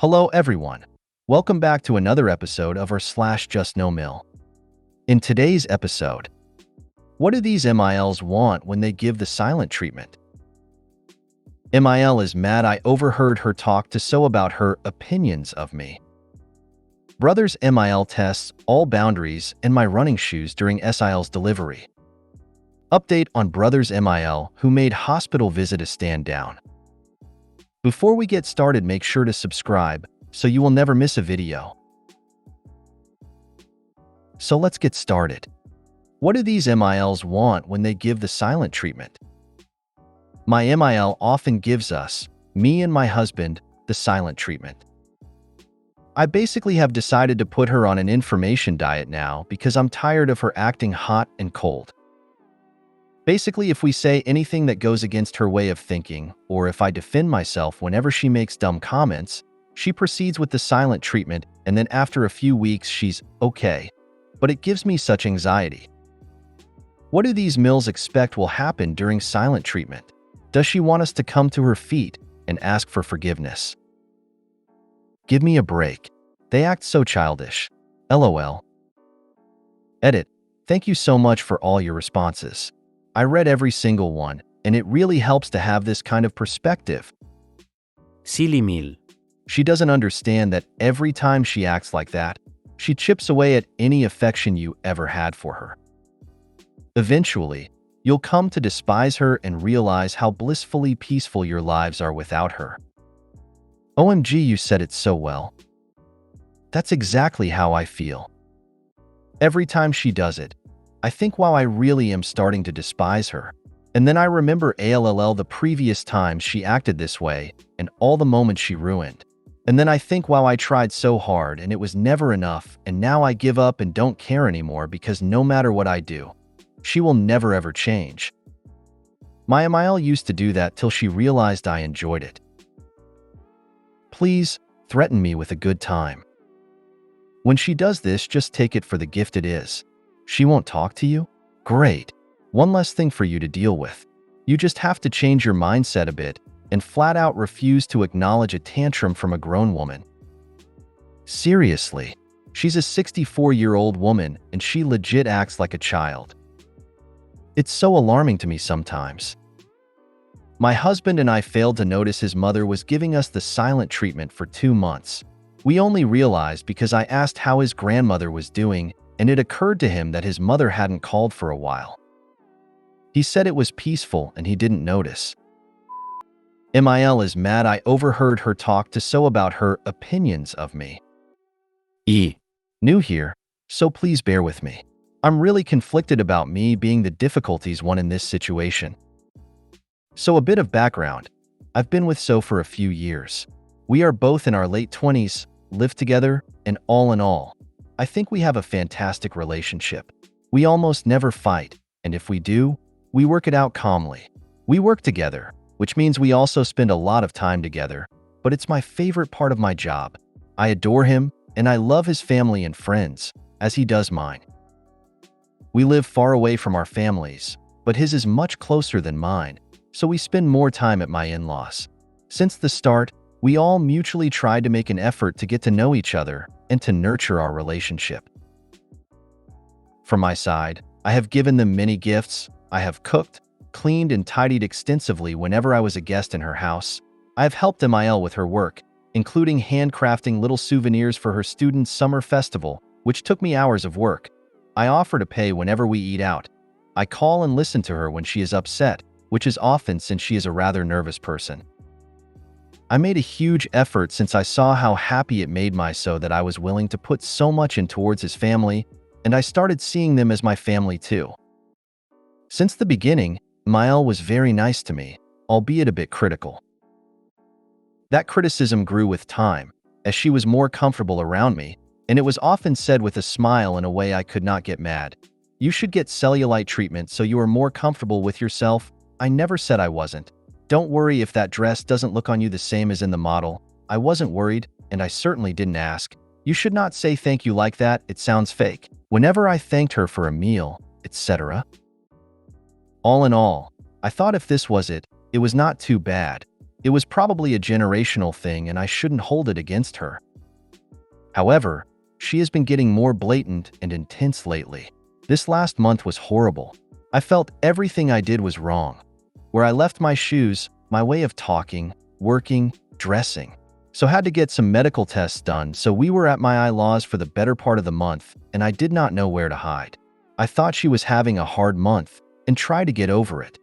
Hello everyone. Welcome back to another episode of our JustNoMil. In today's episode, what do these MILs want when they give the silent treatment? MIL is mad I overheard her talk to So about her opinions of me. Brothers MIL tests all boundaries and my running shoes during SIL's delivery. Update on Brothers MIL who made hospital visit a stand down. Before we get started, make sure to subscribe so you will never miss a video. So let's get started. What do these MILs want when they give the silent treatment? My MIL often gives us, me and my husband, the silent treatment. I basically have decided to put her on an information diet now because I'm tired of her acting hot and cold. Basically, if we say anything that goes against her way of thinking, or if I defend myself whenever she makes dumb comments, she proceeds with the silent treatment, and then after a few weeks she's okay. But it gives me such anxiety. What do these MILs expect will happen during silent treatment? Does she want us to come to her feet and ask for forgiveness? Give me a break. They act so childish. LOL. Edit. Thank you so much for all your responses. I read every single one, and it really helps to have this kind of perspective. Silly Mil. She doesn't understand that every time she acts like that, she chips away at any affection you ever had for her. Eventually, you'll come to despise her and realize how blissfully peaceful your lives are without her. OMG, you said it so well. That's exactly how I feel. Every time she does it, I think, wow, I really am starting to despise her. And then I remember ALLL the previous times she acted this way and all the moments she ruined. And then I think, wow, I tried so hard and it was never enough, and now I give up and don't care anymore because no matter what I do, she will never ever change. My MIL used to do that till she realized I enjoyed it. Please, threaten me with a good time. When she does this, just take it for the gift it is. She won't talk to you? Great. One less thing for you to deal with. You just have to change your mindset a bit and flat out refuse to acknowledge a tantrum from a grown woman. Seriously, she's a 64-year-old woman and she legit acts like a child. It's so alarming to me sometimes. My husband and I failed to notice his mother was giving us the silent treatment for 2 months. We only realized because I asked how his grandmother was doing, and it occurred to him that his mother hadn't called for a while. He said it was peaceful and he didn't notice. MIL is mad I overheard her talk to So about her opinions of me. New here, so please bear with me. I'm really conflicted about me being the difficulties one in this situation. So a bit of background. I've been with So for a few years. We are both in our late 20s, live together, and all in all, I think we have a fantastic relationship. We almost never fight, and if we do, we work it out calmly. We work together, which means we also spend a lot of time together, but it's my favorite part of my job. I adore him, and I love his family and friends, as he does mine. We live far away from our families, but his is much closer than mine, so we spend more time at my in-laws. Since the start, we all mutually tried to make an effort to get to know each other and to nurture our relationship. From my side, I have given them many gifts. I have cooked, cleaned, and tidied extensively whenever I was a guest in her house. I have helped MIL with her work, including handcrafting little souvenirs for her students' summer festival, which took me hours of work. I offer to pay whenever we eat out. I call and listen to her when she is upset, which is often since she is a rather nervous person. I made a huge effort since I saw how happy it made my So that I was willing to put so much in towards his family, and I started seeing them as my family too. Since the beginning, MIL was very nice to me, albeit a bit critical. That criticism grew with time, as she was more comfortable around me, and it was often said with a smile in a way I could not get mad. You should get cellulite treatment so you are more comfortable with yourself. I never said I wasn't. Don't worry if that dress doesn't look on you the same as in the model. I wasn't worried, and I certainly didn't ask. You should not say thank you like that, it sounds fake. Whenever I thanked her for a meal, etc. All in all, I thought if this was it, it was not too bad. It was probably a generational thing and I shouldn't hold it against her. However, she has been getting more blatant and intense lately. This last month was horrible. I felt everything I did was wrong. Where I left my shoes, my way of talking, working, dressing. So had to get some medical tests done, so we were at my in-laws for the better part of the month, and I did not know where to hide. I thought she was having a hard month, and tried to get over it.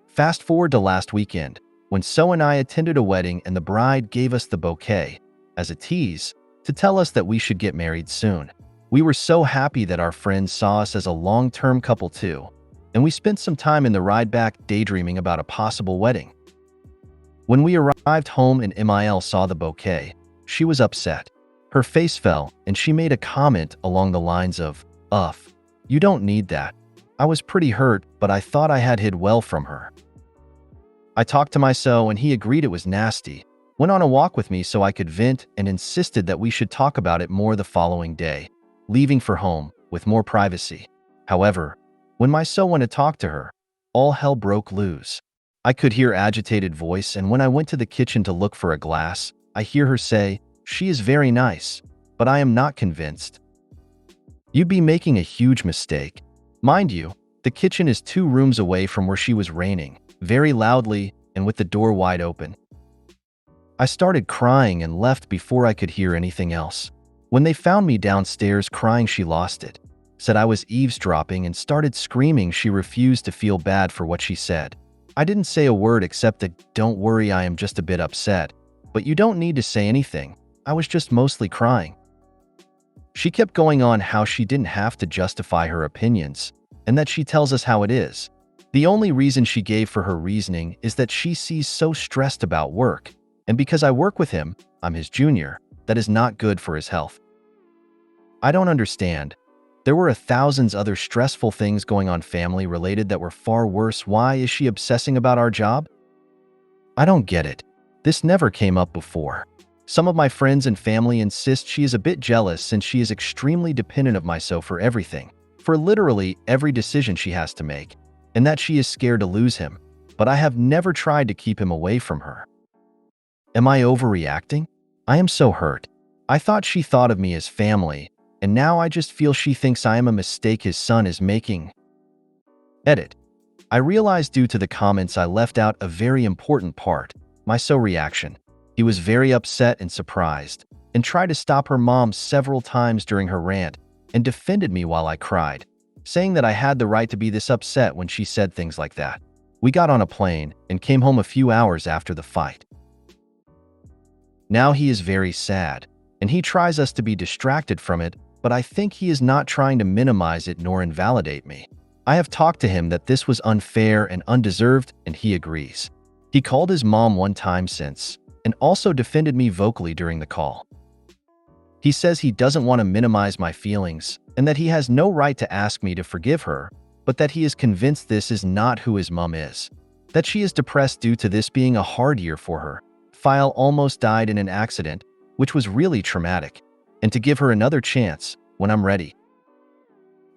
Fast forward to last weekend, when So and I attended a wedding and the bride gave us the bouquet, as a tease, to tell us that we should get married soon. We were so happy that our friends saw us as a long-term couple too, and we spent some time in the ride back daydreaming about a possible wedding. When we arrived home and Mil saw the bouquet, she was upset. Her face fell and she made a comment along the lines of, "Uff, you don't need that." I was pretty hurt, but I thought I had hid well from her. I talked to my So and he agreed it was nasty, went on a walk with me so I could vent and insisted that we should talk about it more the following day, leaving for home with more privacy. However, when my So went to talk to her, all hell broke loose. I could hear agitated voice, and when I went to the kitchen to look for a glass, I hear her say, "She is very nice, but I am not convinced." You'd be making a huge mistake. Mind you, the kitchen is 2 rooms away from where she was reigning, very loudly and with the door wide open. I started crying and left before I could hear anything else. When they found me downstairs crying, she lost it, said I was eavesdropping, and started screaming she refused to feel bad for what she said. I didn't say a word except that, "Don't worry, I am just a bit upset, but you don't need to say anything. I was just mostly crying." She kept going on how she didn't have to justify her opinions, and that she tells us how it is. The only reason she gave for her reasoning is that she sees so stressed about work, and because I work with him, I'm his junior, that is not good for his health. I don't understand. There were thousands other stressful things going on family related that were far worse. Why is she obsessing about our job? I don't get it. This never came up before. Some of my friends and family insist she is a bit jealous since she is extremely dependent of my So for everything, for literally every decision she has to make, and that she is scared to lose him, but I have never tried to keep him away from her. Am I overreacting? I am so hurt. I thought she thought of me as family, and now I just feel she thinks I am a mistake his son is making. Edit. I realized due to the comments I left out a very important part, my So reaction. He was very upset and surprised, and tried to stop her mom several times during her rant, and defended me while I cried, saying that I had the right to be this upset when she said things like that. We got on a plane and came home a few hours after the fight. Now he is very sad, and he tries us to be distracted from it, but I think he is not trying to minimize it nor invalidate me. I have talked to him that this was unfair and undeserved, and he agrees. He called his mom one time since, and also defended me vocally during the call. He says he doesn't want to minimize my feelings, and that he has no right to ask me to forgive her, but that he is convinced this is not who his mom is. That she is depressed due to this being a hard year for her. File almost died in an accident, which was really traumatic, and to give her another chance when I'm ready.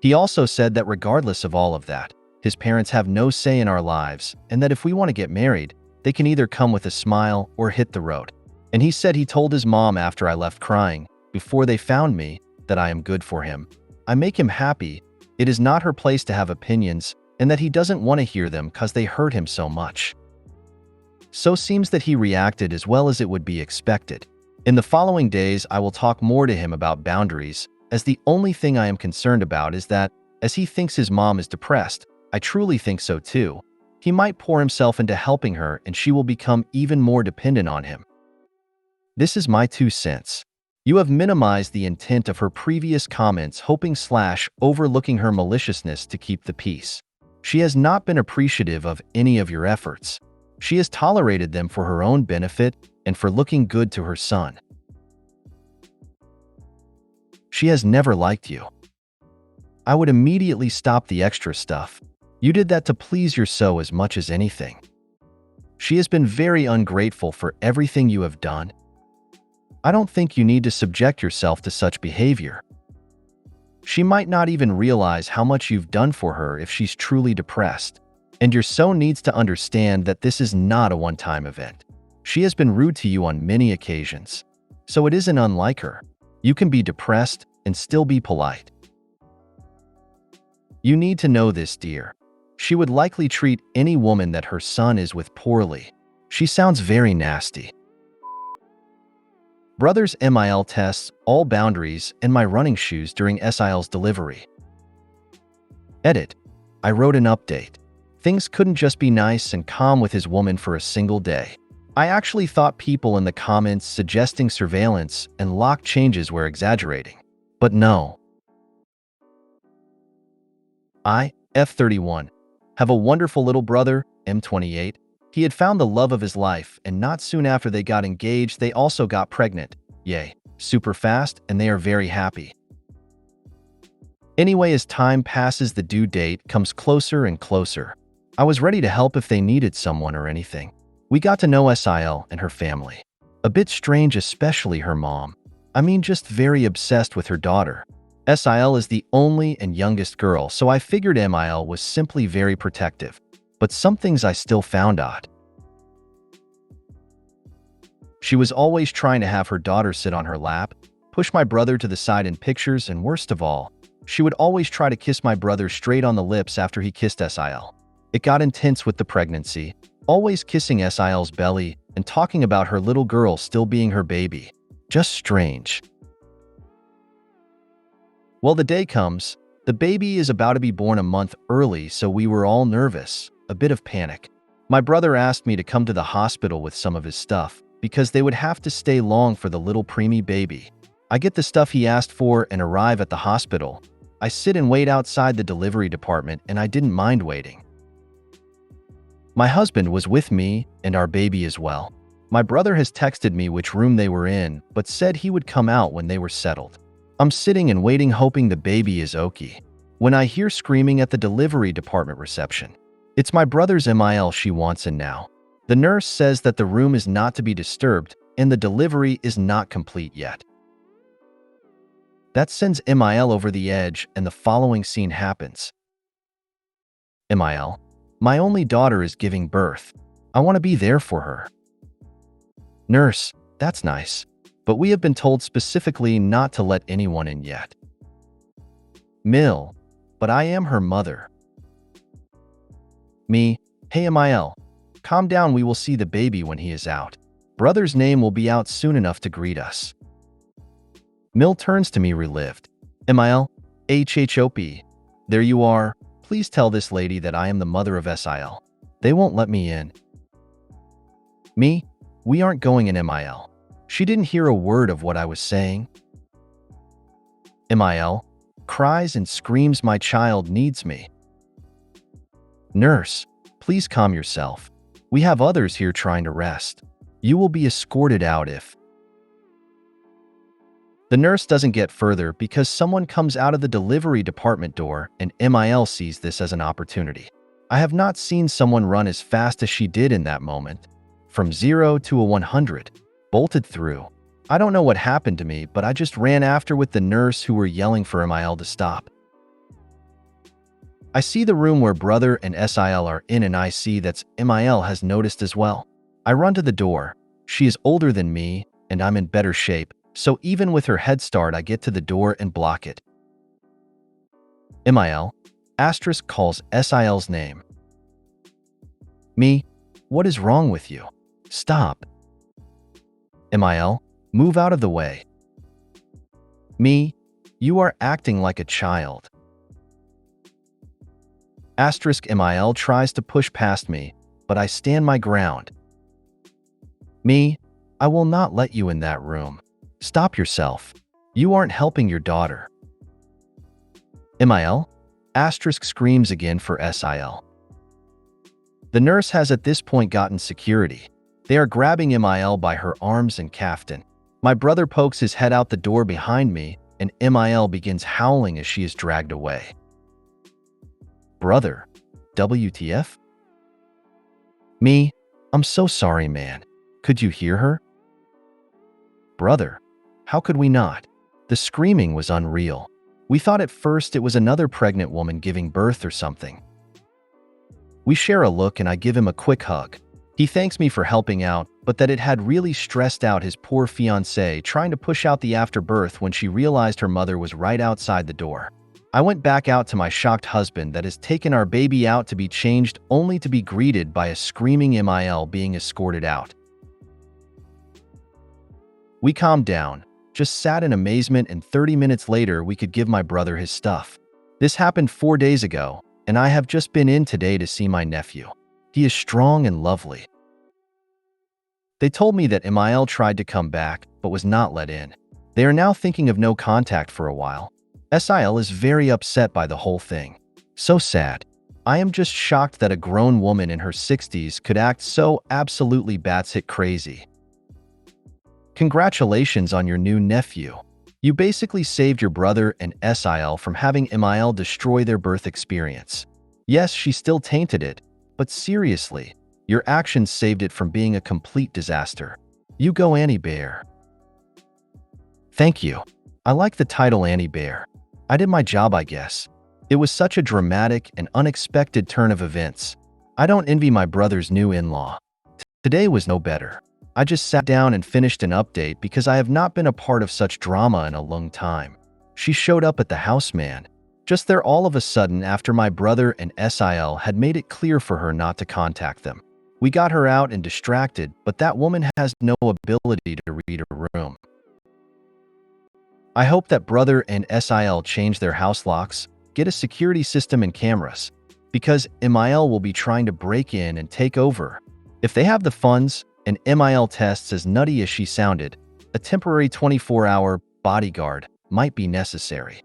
He also said that regardless of all of that, his parents have no say in our lives, and that if we want to get married, they can either come with a smile or hit the road. And he said he told his mom after I left crying, before they found me, that I am good for him. I make him happy. It is not her place to have opinions, and that he doesn't want to hear them because they hurt him so much. So seems that he reacted as well as it would be expected. In the following days, I will talk more to him about boundaries, as the only thing I am concerned about is that, as he thinks his mom is depressed, I truly think so too. He might pour himself into helping her and she will become even more dependent on him. This is my 2 cents. You have minimized the intent of her previous comments, overlooking her maliciousness to keep the peace. She has not been appreciative of any of your efforts. She has tolerated them for her own benefit and for looking good to her son. She has never liked you. I would immediately stop the extra stuff. You did that to please your So as much as anything. She has been very ungrateful for everything you have done. I don't think you need to subject yourself to such behavior. She might not even realize how much you've done for her if she's truly depressed. And your so needs to understand that this is not a one-time event. She has been rude to you on many occasions. So it isn't unlike her. You can be depressed and still be polite. You need to know this, dear. She would likely treat any woman that her son is with poorly. She sounds very nasty. Brother's MIL tests all boundaries and my running shoes during SIL's delivery. Edit. I wrote an update. Things couldn't just be nice and calm with his woman for a single day. I actually thought people in the comments suggesting surveillance and lock changes were exaggerating. But no. I, F31, have a wonderful little brother, M28. He had found the love of his life, and not soon after they got engaged, they also got pregnant. Yay, super fast, and they are very happy. Anyway, as time passes, the due date comes closer and closer. I was ready to help if they needed someone or anything. We got to know SIL and her family. A bit strange, especially her mom. I mean, just very obsessed with her daughter. SIL is the only and youngest girl, so I figured MIL was simply very protective. But some things I still found odd. She was always trying to have her daughter sit on her lap, push my brother to the side in pictures, and worst of all, she would always try to kiss my brother straight on the lips after he kissed SIL. It got intense with the pregnancy, always kissing SIL's belly and talking about her little girl still being her baby. Just strange. Well, the day comes. The baby is about to be born a month early, so we were all nervous, a bit of panic. My brother asked me to come to the hospital with some of his stuff because they would have to stay long for the little preemie baby. I get the stuff he asked for and arrive at the hospital. I sit and wait outside the delivery department, and I didn't mind waiting. My husband was with me and our baby as well. My brother has texted me which room they were in, but said he would come out when they were settled. I'm sitting and waiting, hoping the baby is okay, when I hear screaming at the delivery department reception. It's my brother's MIL she wants in now. The nurse says that the room is not to be disturbed and the delivery is not complete yet. That sends MIL over the edge, and the following scene happens. MIL, my only daughter is giving birth. I want to be there for her. Nurse, that's nice, but we have been told specifically not to let anyone in yet. Mil, but I am her mother. Me, hey MIL, calm down, we will see the baby when he is out. Brother's name will be out soon enough to greet us. Mil turns to me relieved. MIL, HHOP, there you are. Please tell this lady that I am the mother of SIL. They won't let me in. Me, we aren't going in MIL. She didn't hear a word of what I was saying. MIL, cries and screams, my child needs me. Nurse, please calm yourself. We have others here trying to rest. You will be escorted out if... The nurse doesn't get further because someone comes out of the delivery department door and MIL sees this as an opportunity. I have not seen someone run as fast as she did in that moment. From 0 to a 100. Bolted through. I don't know what happened to me, but I just ran after with the nurse who were yelling for MIL to stop. I see the room where brother and SIL are in, and I see that MIL has noticed as well. I run to the door. She is older than me, and I'm in better shape, so even with her head start, I get to the door and block it. MIL, asterisk calls SIL's name. Me, what is wrong with you? Stop. MIL, move out of the way. Me, you are acting like a child. Asterisk MIL tries to push past me, but I stand my ground. Me, I will not let you in that room. Stop yourself. You aren't helping your daughter. MIL, asterisk screams again for SIL. The nurse has at this point gotten security. They are grabbing MIL by her arms and kaftan. My brother pokes his head out the door behind me, and MIL begins howling as she is dragged away. Brother, WTF? Me, I'm so sorry, man. Could you hear her? Brother, how could we not? The screaming was unreal. We thought at first it was another pregnant woman giving birth or something. We share a look and I give him a quick hug. He thanks me for helping out, but that it had really stressed out his poor fiancée trying to push out the afterbirth when she realized her mother was right outside the door. I went back out to my shocked husband that has taken our baby out to be changed only to be greeted by a screaming Mil being escorted out. We calmed down, just sat in amazement, and 30 minutes later we could give my brother his stuff. This happened 4 days ago, and I have just been in today to see my nephew. He is strong and lovely. They told me that Mil tried to come back, but was not let in. They are now thinking of no contact for a while. Sil is very upset by the whole thing. So sad. I am just shocked that a grown woman in her 60s could act so absolutely batshit crazy. Congratulations on your new nephew. You basically saved your brother and Sil from having Mil destroy their birth experience. Yes, she still tainted it, but seriously, your actions saved it from being a complete disaster. You go, Annie Bear. Thank you. I like the title Annie Bear. I did my job, I guess. It was such a dramatic and unexpected turn of events. I don't envy my brother's new in-law. Today was no better. I just sat down and finished an update because I have not been a part of such drama in a long time. She showed up at the house, man. Just there all of a sudden after my brother and Sil had made it clear for her not to contact them. We got her out and distracted, but that woman has no ability to read a room. I hope that brother and Sil change their house locks, get a security system and cameras, because Mil will be trying to break in and take over. If they have the funds, and Mil tests as nutty as she sounded, a temporary 24-hour bodyguard might be necessary.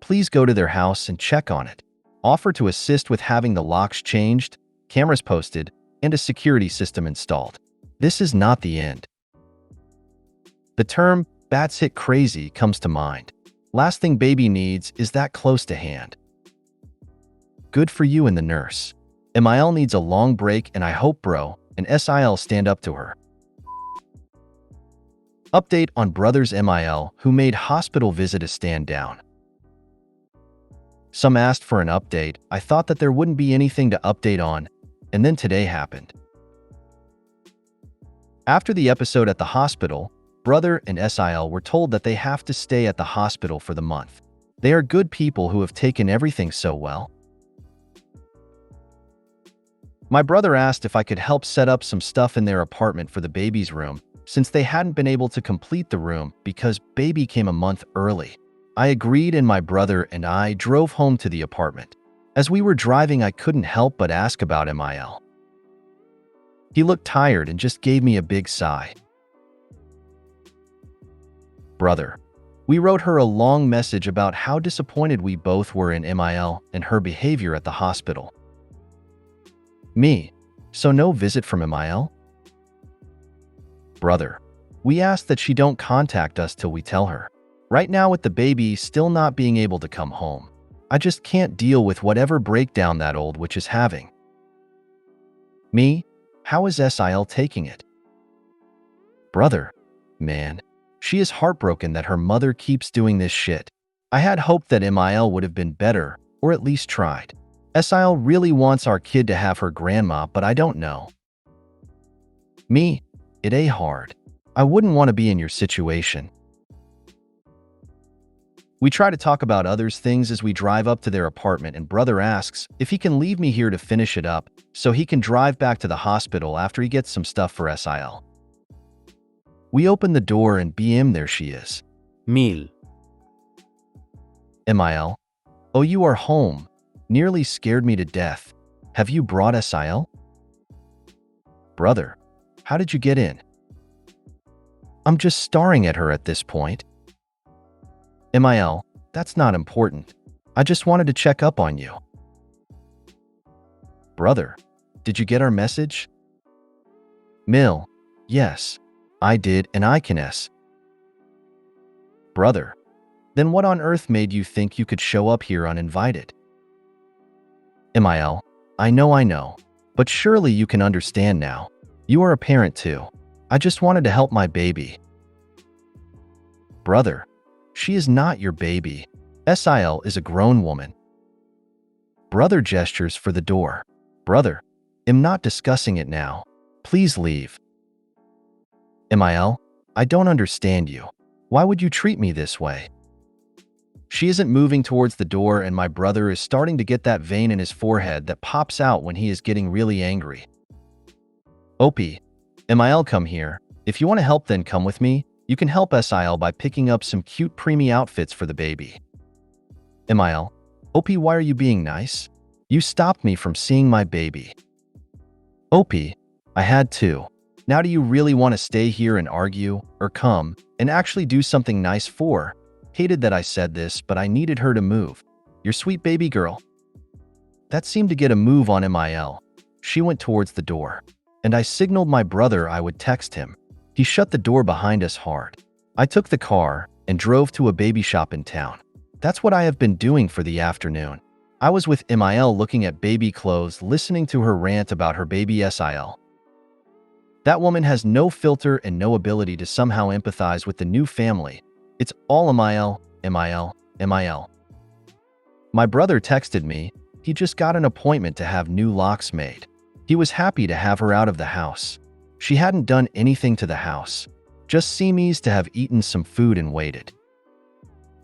Please go to their house and check on it. Offer to assist with having the locks changed, cameras posted, and a security system installed. This is not the end. The term batshit crazy comes to mind. Last thing baby needs is that close to hand. Good for you and the nurse. Mil needs a long break, and I hope bro and Sil stand up to her. Update on brothers Mil who made hospital visit a stand down. Some asked for an update. I thought that there wouldn't be anything to update on, and then today happened. After the episode at the hospital, brother and Sil were told that they have to stay at the hospital for the month. They are good people who have taken everything so well. My brother asked if I could help set up some stuff in their apartment for the baby's room, since they hadn't been able to complete the room because baby came a month early. I agreed, and my brother and I drove home to the apartment. As we were driving, I couldn't help but ask about Mil. He looked tired and just gave me a big sigh. Brother, we wrote her a long message about how disappointed we both were in Mil and her behavior at the hospital. Me, so no visit from Mil? Brother, we asked that she don't contact us till we tell her. Right now, with the baby still not being able to come home, I just can't deal with whatever breakdown that old witch is having. Me, how is Sil taking it? Brother, man, she is heartbroken that her mother keeps doing this shit. I had hoped that Mil would have been better, or at least tried. Sil really wants our kid to have her grandma, but I don't know. Me, it ain't hard. I wouldn't want to be in your situation. We try to talk about others things as we drive up to their apartment, and brother asks if he can leave me here to finish it up so he can drive back to the hospital after he gets some stuff for Sil. We open the door and there she is. Mil. Mil, oh, you are home. Nearly scared me to death. Have you brought Sil? Brother, how did you get in? I'm just staring at her at this point. Mil, that's not important. I just wanted to check up on you. Brother, did you get our message? Mil, yes, I did, and I can S. Brother, then what on earth made you think you could show up here uninvited? Mil, I know, but surely you can understand now. You are a parent too. I just wanted to help my baby. Brother, she is not your baby. Sil is a grown woman. Brother gestures for the door. Brother, I'm not discussing it now. Please leave. Emil, I don't understand you. Why would you treat me this way? She isn't moving towards the door, and my brother is starting to get that vein in his forehead that pops out when he is getting really angry. Opie, Emil, come here. If you want to help, then come with me. You can help Sil by picking up some cute preemie outfits for the baby. Emil, Opie, why are you being nice? You stopped me from seeing my baby. Opie, I had to. Now do you really want to stay here and argue, or come and actually do something nice for? Hated that I said this, but I needed her to move. Your sweet baby girl. That seemed to get a move on Emil. She went towards the door, and I signaled my brother I would text him. He shut the door behind us hard. I took the car and drove to a baby shop in town. That's what I have been doing for the afternoon. I was with Emil looking at baby clothes, listening to her rant about her baby Sil. That woman has no filter and no ability to somehow empathize with the new family. It's all Emil, Emil, Emil. My brother texted me. He just got an appointment to have new locks made. He was happy to have her out of the house. She hadn't done anything to the house, just seems to have eaten some food and waited.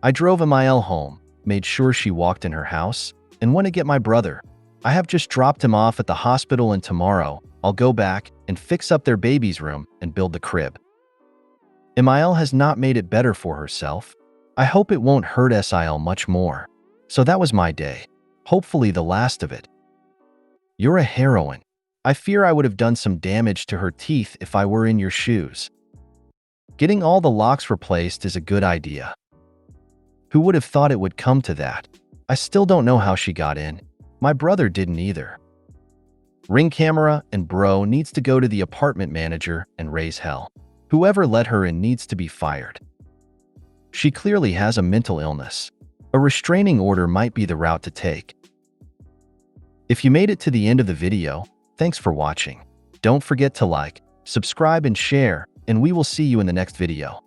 I drove Emil home, made sure she walked in her house, and went to get my brother. I have just dropped him off at the hospital, and tomorrow I'll go back and fix up their baby's room and build the crib. Emil has not made it better for herself. I hope it won't hurt Sil much more. So that was my day. Hopefully the last of it. You're a heroine. I fear I would have done some damage to her teeth if I were in your shoes. Getting all the locks replaced is a good idea. Who would have thought it would come to that? I still don't know how she got in. My brother didn't either. Ring camera and bro needs to go to the apartment manager and raise hell. Whoever let her in needs to be fired. She clearly has a mental illness. A restraining order might be the route to take. If you made it to the end of the video, thanks for watching. Don't forget to like, subscribe, and share, and we will see you in the next video.